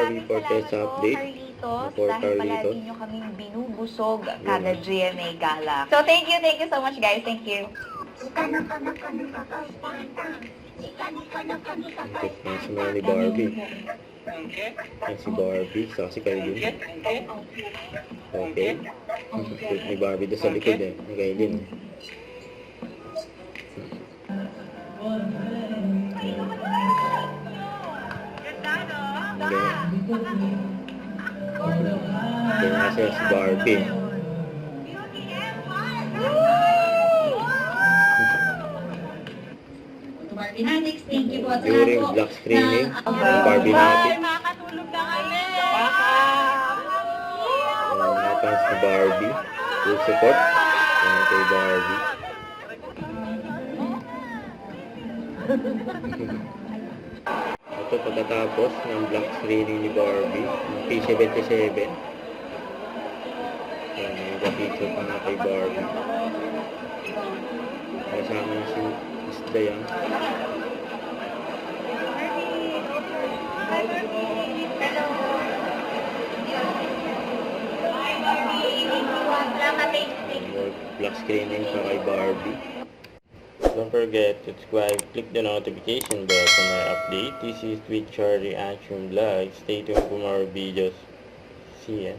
Barbie for test update. Carlitos, For dahil Carlitos. palagi nyo kaming binubusog kada GMA Gala. So thank you so much guys. Thank you. Yan si mga ni Barbie. Yan si Barbie, saka si Kailin. Okay. Ni Barbie doon sa likod eh. Ni Kailin. Okay. Yan kasi si Barbie. Barbinatics, thank you po at During black screening, ng Barbie natin. Makakatulog na kami. Mga fans ni Barbie. Full support. Yan kay Barbie. Ito pagkatapos ng black screening ni Barbie, ng P77. Yan, may kapitso pa nga kay Barbie. Kasama niya si Miss Dayan. More black screening pa kay Barbie. Don't forget to subscribe, click the notification bell for more update. This is Twitch Reaction Vlog. Stay tuned for more videos. See ya.